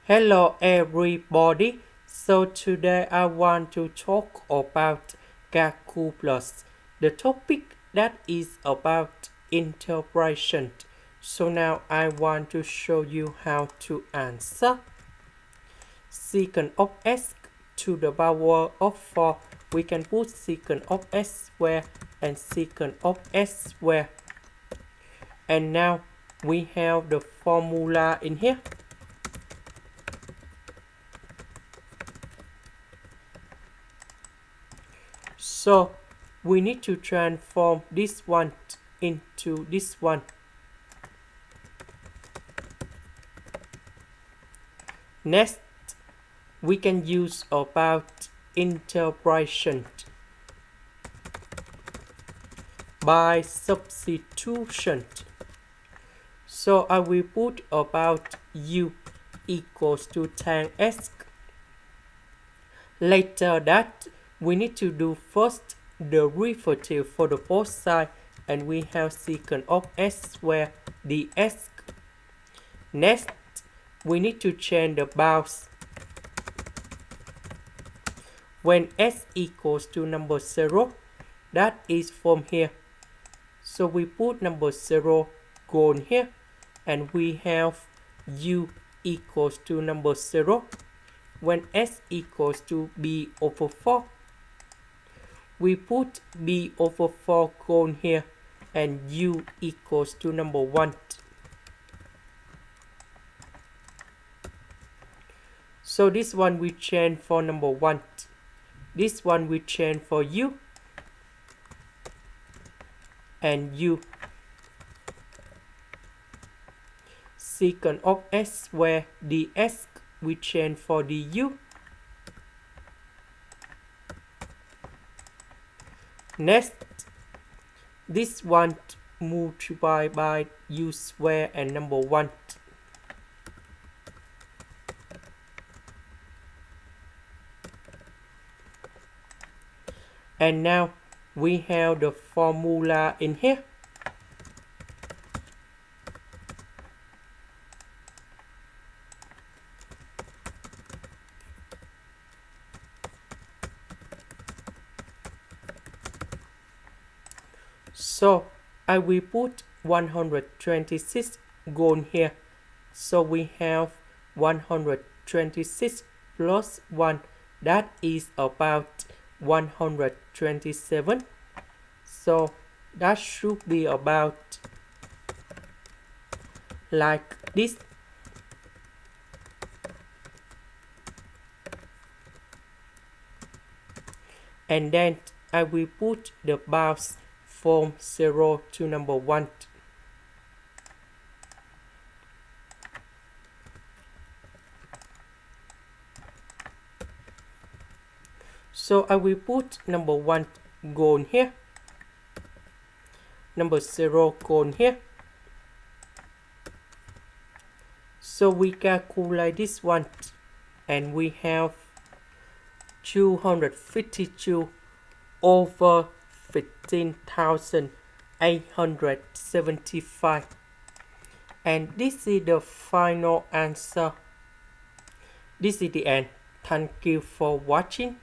Hello everybody. So today I want to talk about calculus. The topic that is about integration. So now I want to show you how to answer. Secant of s to the power of 4. We can put secant of s square and secant of s square. And now we have the formula in here. So we need to transform this one into this one. Next, we can use about integration by substitution. So I will put about u equals to tan s. Later that, we need to do first the derivative for the both sides, and we have secant of s square ds. Next, we need to change the bounds. When s equals to number 0, that is from here. So we put number 0 gone here, and we have u equals to number 0. When s equals to b over 4, we put b over 4 gone here, and u equals to number 1. So this one we change for number 1. This one we change for u and u. Secant of s square ds we change for du. Next, this one multiplied by u square and number 1. And now we have the formula in here. So I will put 126 gone here. So we have 126 plus 1, that is about 127. So that should be about like this. And then I will put the bounds from 0 to number 1. So I will put number 1 gone here, number 0 gone here. So we calculate this one, and we have 252 over 15,875. And this is the final answer. This is the end. Thank you for watching.